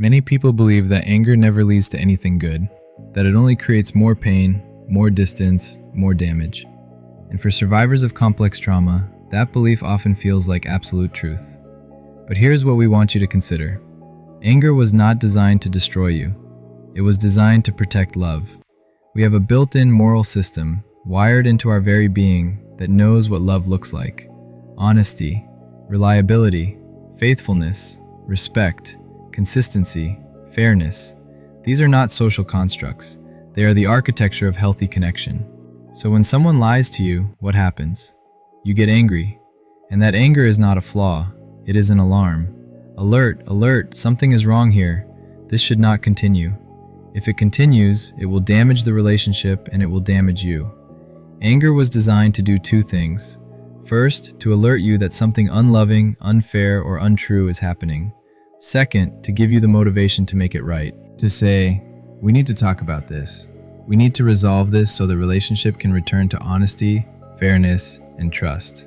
Many people believe that anger never leads to anything good, that it only creates more pain, more distance, more damage. And for survivors of complex trauma, that belief often feels like absolute truth. But here's what we want you to consider. Anger was not designed to destroy you. It was designed to protect love. We have a built-in moral system, wired into our very being, that knows what love looks like. Honesty, reliability, faithfulness, respect, consistency, fairness. These are not social constructs. They are the architecture of healthy connection. So when someone lies to you, what happens? You get angry. And that anger is not a flaw. It is an alarm. Alert, alert, something is wrong here. This should not continue. If it continues, it will damage the relationship and it will damage you. Anger was designed to do two things. First, to alert you that something unloving, unfair, or untrue is happening. Second, to give you the motivation to make it right. To say, we need to talk about this. We need to resolve this so the relationship can return to honesty, fairness, and trust.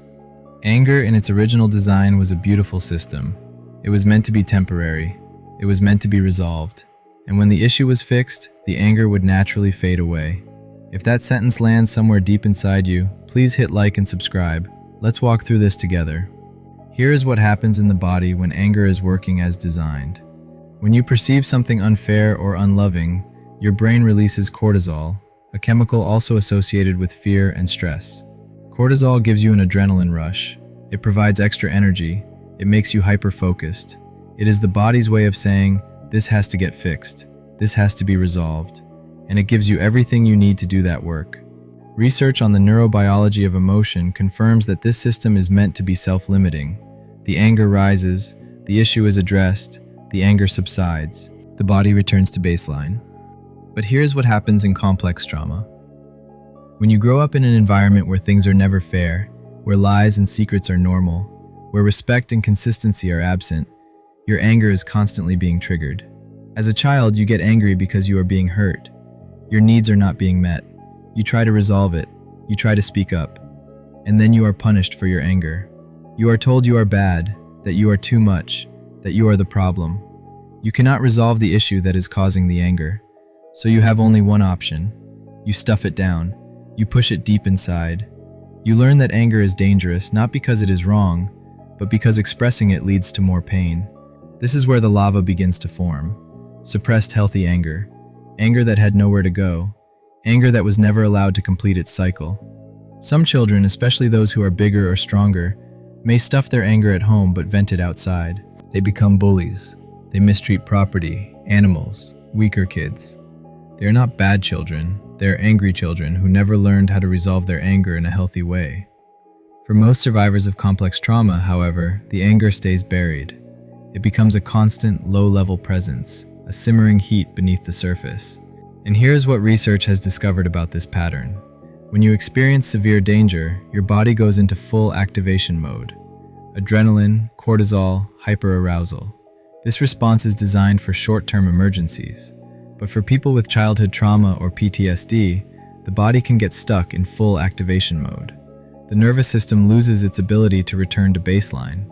Anger in its original design was a beautiful system. It was meant to be temporary. It was meant to be resolved. And when the issue was fixed, the anger would naturally fade away. If that sentence lands somewhere deep inside you, please hit like and subscribe. Let's walk through this together. Here is what happens in the body when anger is working as designed. When you perceive something unfair or unloving, your brain releases cortisol, a chemical also associated with fear and stress. Cortisol gives you an adrenaline rush. It provides extra energy. It makes you hyper-focused. It is the body's way of saying, this has to get fixed. This has to be resolved. And it gives you everything you need to do that work. Research on the neurobiology of emotion confirms that this system is meant to be self-limiting. The anger rises, the issue is addressed, the anger subsides, the body returns to baseline. But here's what happens in complex trauma. When you grow up in an environment where things are never fair, where lies and secrets are normal, where respect and consistency are absent, your anger is constantly being triggered. As a child, you get angry because you are being hurt. Your needs are not being met. You try to resolve it. You try to speak up. And then you are punished for your anger. You are told you are bad, that you are too much, that you are the problem. You cannot resolve the issue that is causing the anger. So you have only one option. You stuff it down. You push it deep inside. You learn that anger is dangerous not because it is wrong, but because expressing it leads to more pain. This is where the lava begins to form. Suppressed healthy anger. Anger that had nowhere to go. Anger that was never allowed to complete its cycle. Some children, especially those who are bigger or stronger, may stuff their anger at home but vent it outside. They become bullies. They mistreat property, animals, weaker kids. They are not bad children. They are angry children who never learned how to resolve their anger in a healthy way. For most survivors of complex trauma, however, the anger stays buried. It becomes a constant, low-level presence, a simmering heat beneath the surface. And here's what research has discovered about this pattern. When you experience severe danger, your body goes into full activation mode. Adrenaline, cortisol, hyperarousal. This response is designed for short-term emergencies. But for people with childhood trauma or PTSD, the body can get stuck in full activation mode. The nervous system loses its ability to return to baseline.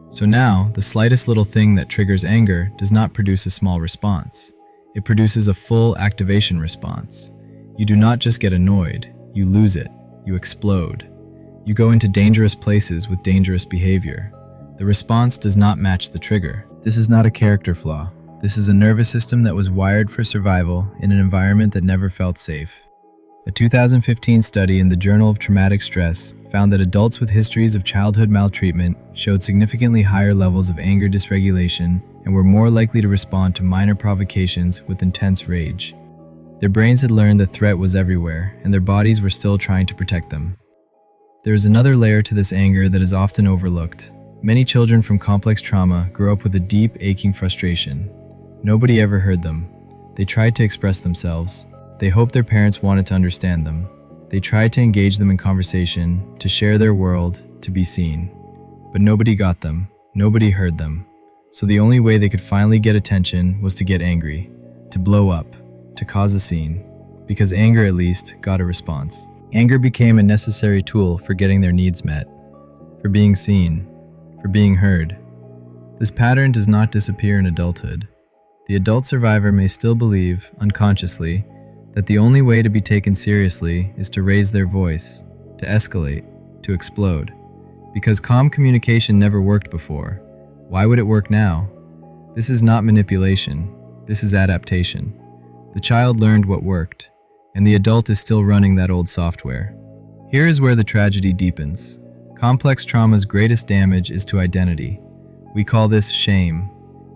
So now, the slightest little thing that triggers anger does not produce a small response. It produces a full activation response. You do not just get annoyed, you lose it, you explode. You go into dangerous places with dangerous behavior. The response does not match the trigger. This is not a character flaw. This is a nervous system that was wired for survival in an environment that never felt safe. A 2015 study in the Journal of Traumatic Stress found that adults with histories of childhood maltreatment showed significantly higher levels of anger dysregulation and were more likely to respond to minor provocations with intense rage. Their brains had learned the threat was everywhere, and their bodies were still trying to protect them. There is another layer to this anger that is often overlooked. Many children from complex trauma grow up with a deep, aching frustration. Nobody ever heard them. They tried to express themselves. They hoped their parents wanted to understand them. They tried to engage them in conversation, to share their world, to be seen. But nobody got them. Nobody heard them. So the only way they could finally get attention was to get angry, to blow up, to cause a scene. Because anger, at least, got a response. Anger became a necessary tool for getting their needs met, for being seen, for being heard. This pattern does not disappear in adulthood. The adult survivor may still believe, unconsciously, that the only way to be taken seriously is to raise their voice, to escalate, to explode. Because calm communication never worked before, why would it work now? This is not manipulation, this is adaptation. The child learned what worked, and the adult is still running that old software. Here is where the tragedy deepens. Complex trauma's greatest damage is to identity. We call this shame.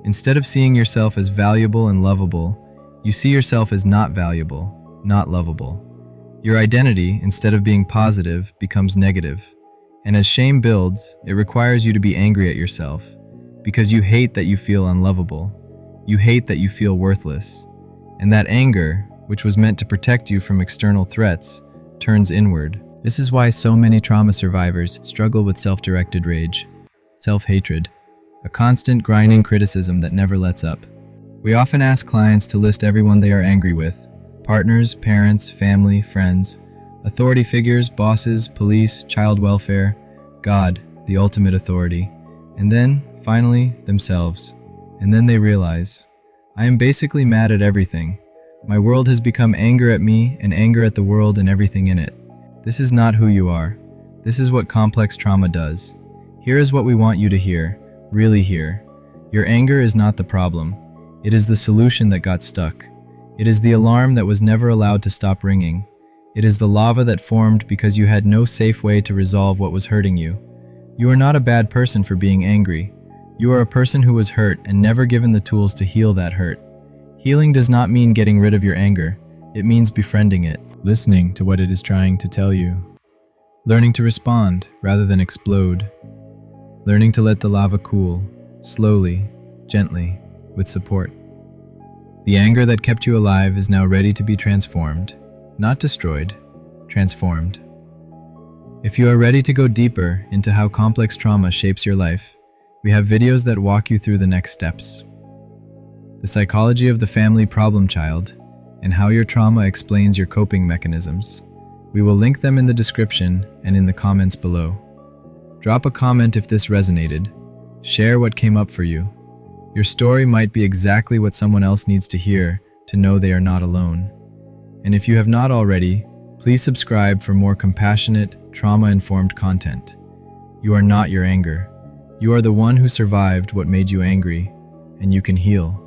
Instead of seeing yourself as valuable and lovable, you see yourself as not valuable, not lovable. Your identity, instead of being positive, becomes negative. And as shame builds, it requires you to be angry at yourself, because you hate that you feel unlovable. You hate that you feel worthless. And that anger, which was meant to protect you from external threats, turns inward. This is why so many trauma survivors struggle with self-directed rage, self-hatred, a constant grinding criticism that never lets up. We often ask clients to list everyone they are angry with: partners, parents, family, friends, authority figures, bosses, police, child welfare, God, the ultimate authority, and then, finally, themselves. And then they realize, I am basically mad at everything. My world has become anger at me and anger at the world and everything in it. This is not who you are. This is what complex trauma does. Here is what we want you to hear, really hear. Your anger is not the problem. It is the solution that got stuck. It is the alarm that was never allowed to stop ringing. It is the lava that formed because you had no safe way to resolve what was hurting you. You are not a bad person for being angry. You are a person who was hurt and never given the tools to heal that hurt. Healing does not mean getting rid of your anger. It means befriending it, listening to what it is trying to tell you, learning to respond rather than explode, learning to let the lava cool, slowly, gently, with support. The anger that kept you alive is now ready to be transformed, not destroyed, transformed. If you are ready to go deeper into how complex trauma shapes your life, we have videos that walk you through the next steps. The psychology of the family problem child, and how your trauma explains your coping mechanisms. We will link them in the description and in the comments below. Drop a comment if this resonated. Share what came up for you. Your story might be exactly what someone else needs to hear to know they are not alone. And if you have not already, please subscribe for more compassionate, trauma-informed content. You are not your anger. You are the one who survived what made you angry, and you can heal.